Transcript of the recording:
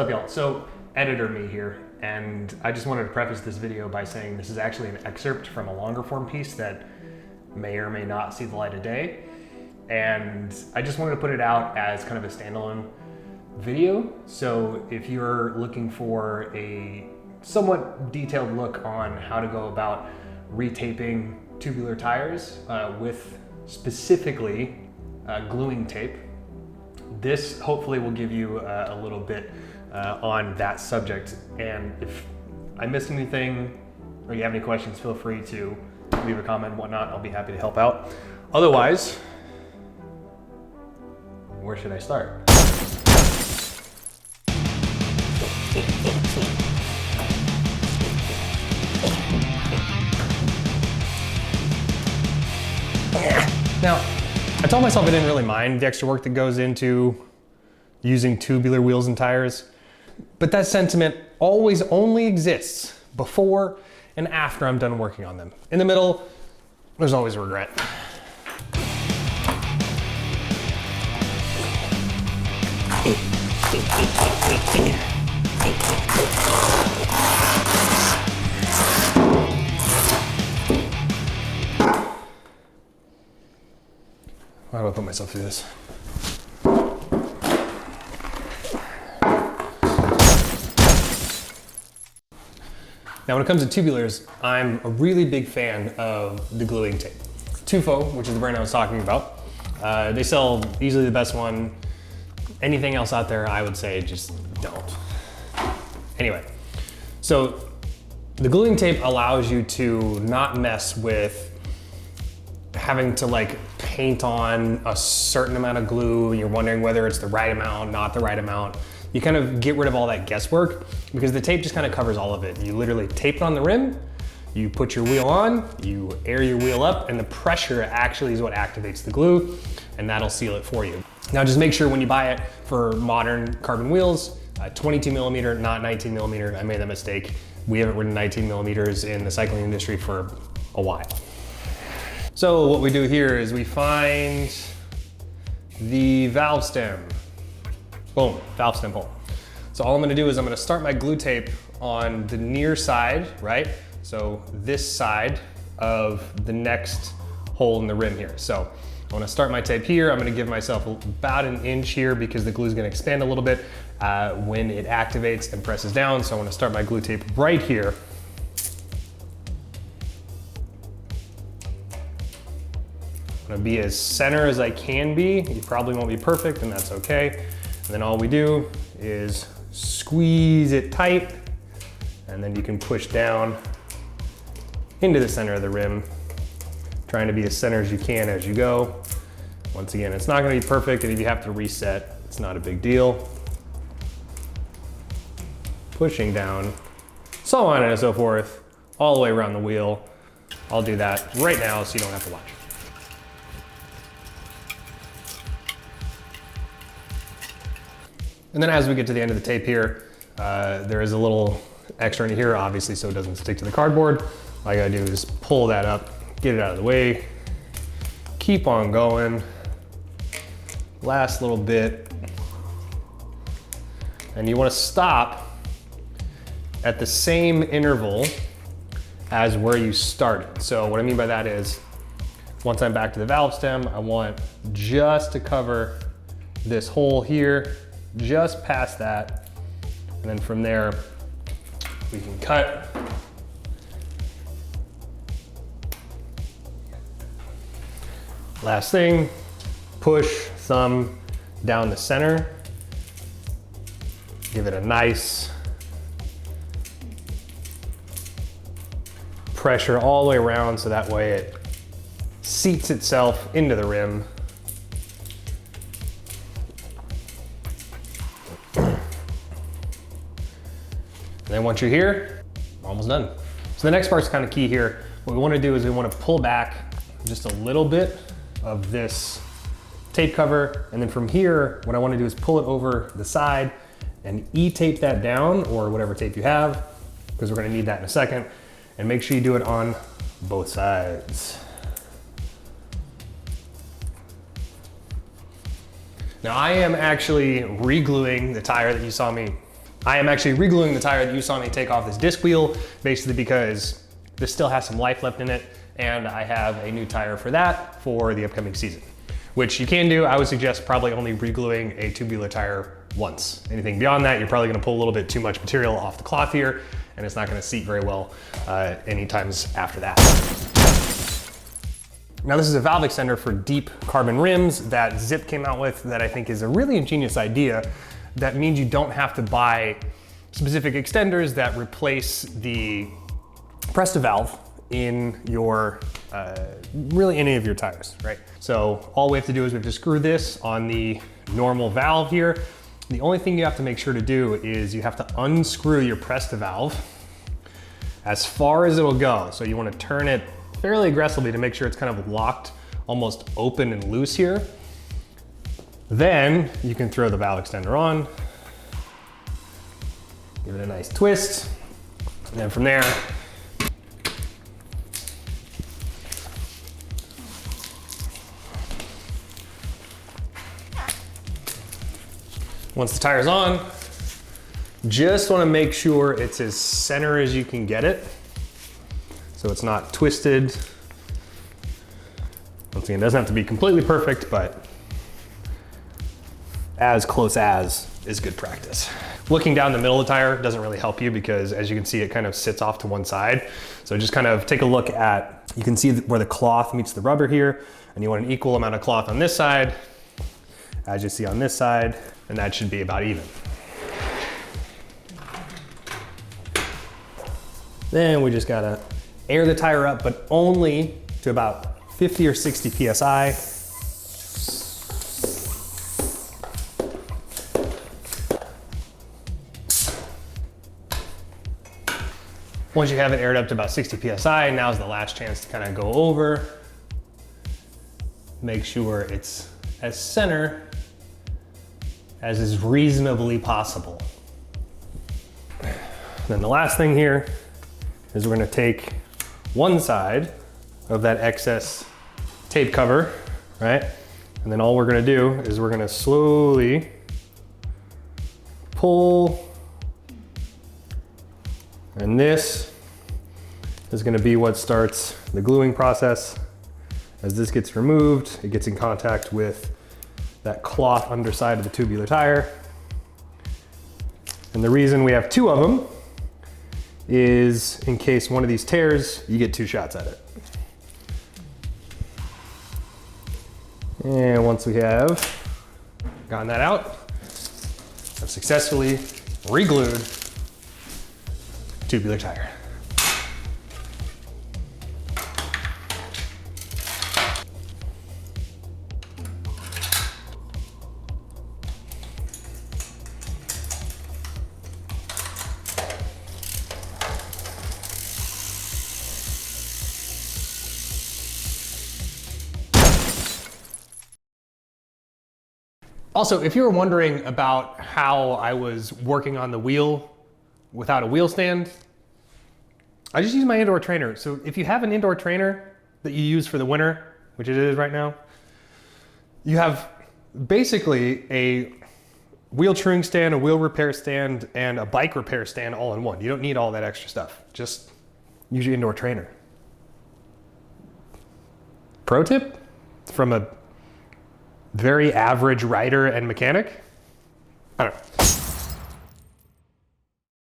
What's up, y'all? So, editor me here, and I just wanted to preface this video by saying this is actually an excerpt from a longer form piece that may or may not see the light of day. And I just wanted to put it out as kind of a standalone video. So if you're looking for a somewhat detailed look on how to go about retaping tubular tires with specifically gluing tape, this hopefully will give you a little bit on that subject. And if I missed anything or you have any questions, feel free to leave a comment and whatnot. I'll be happy to help out. Otherwise, where should I start? Now, I told myself I didn't really mind the extra work that goes into using tubular wheels and tires, but that sentiment always only exists before and after I'm done working on them. In the middle, there's always regret. Why do I put myself through this? Now, when it comes to tubulars, I'm a really big fan of the gluing tape. Tufo, which is the brand I was talking about, they sell easily the best one. Anything else out there, I would say just don't. Anyway, so the gluing tape allows you to not mess with having to like paint on a certain amount of glue. You're wondering whether it's the right amount, not the right amount. You kind of get rid of all that guesswork because the tape just kind of covers all of it. You literally tape it on the rim, you put your wheel on, you air your wheel up, and the pressure actually is what activates the glue, and that'll seal it for you. Now just make sure when you buy it for modern carbon wheels, 22 millimeter, not 19 millimeter. I made that mistake. We haven't ridden 19 millimeters in the cycling industry for a while. So what we do here is we find the valve stem. Boom, valve stem hole. So all I'm gonna do is I'm gonna start my glue tape on the near side, right? So this side of the next hole in the rim here. So I wanna start my tape here. I'm gonna give myself about an inch here because the glue is gonna expand a little bit when it activates and presses down. So I wanna start my glue tape right here. I'm gonna be as center as I can be. You probably won't be perfect, and that's okay. And then all we do is squeeze it tight, and then you can push down into the center of the rim, trying to be as center as you can as you go. Once again, it's not gonna be perfect, and if you have to reset, it's not a big deal. Pushing down, so on and so forth, all the way around the wheel. I'll do that right now so you don't have to watch. And then as we get to the end of the tape here, there is a little extra in here, obviously, so it doesn't stick to the cardboard. All I gotta do is pull that up, get it out of the way, keep on going. Last little bit. And you wanna stop at the same interval as where you started. So what I mean by that is, once I'm back to the valve stem, I want just to cover this hole here, just past that, and then from there we can cut. Last thing, push thumb down the center, give it a nice pressure all the way around so that way it seats itself into the rim. And then once you're here, we're almost done. So the next part's kind of key here. What we want to do is we want to pull back just a little bit of this tape cover. And then from here, what I want to do is pull it over the side and E-tape that down, or whatever tape you have, because we're going to need that in a second. And make sure you do it on both sides. Now I am actually re-gluing the tire that you saw me I am actually regluing the tire that you saw me take off this disc wheel, basically because this still has some life left in it, and I have a new tire for that for the upcoming season, which you can do. I would suggest probably only regluing a tubular tire once. Anything beyond that, you're probably gonna pull a little bit too much material off the cloth here, and it's not gonna seat very well any times after that. Now this is a valve extender for deep carbon rims that Zip came out with that I think is a really ingenious idea. That means you don't have to buy specific extenders that replace the Presta valve in your, really any of your tires, right? So all we have to do is we have to screw this on the normal valve here. The only thing you have to make sure to do is you have to unscrew your Presta valve as far as it'll go. So you want to turn it fairly aggressively to make sure it's kind of locked, almost open and loose here. Then you can throw the valve extender on, give it a nice twist, and then from there, once the tire's on, just want to make sure it's as center as you can get it, so it's not twisted. Once again, it doesn't have to be completely perfect, but as close as is good practice. Looking down the middle of the tire doesn't really help you because as you can see, it kind of sits off to one side. So just kind of take a look at, you can see where the cloth meets the rubber here, and you want an equal amount of cloth on this side, as you see on this side, and that should be about even. Then we just gotta air the tire up, but only to about 50 or 60 PSI. Once you have it aired up to about 60 PSI, now's the last chance to kind of go over. Make sure it's as center as is reasonably possible. Then the last thing here is we're gonna take one side of that excess tape cover, right? And then all we're gonna do is we're gonna slowly pull, and this is gonna be what starts the gluing process. As this gets removed, it gets in contact with that cloth underside of the tubular tire. And the reason we have two of them is in case one of these tears, you get two shots at it. And once we have gotten that out, I've successfully re-glued tubular tire. Also, if you were wondering about how I was working on the wheel without a wheel stand, I just use my indoor trainer. So if you have an indoor trainer that you use for the winter, which it is right now, you have basically a wheel truing stand, a wheel repair stand, and a bike repair stand all in one. You don't need all that extra stuff. Just use your indoor trainer. Pro tip from a very average rider and mechanic? I don't know.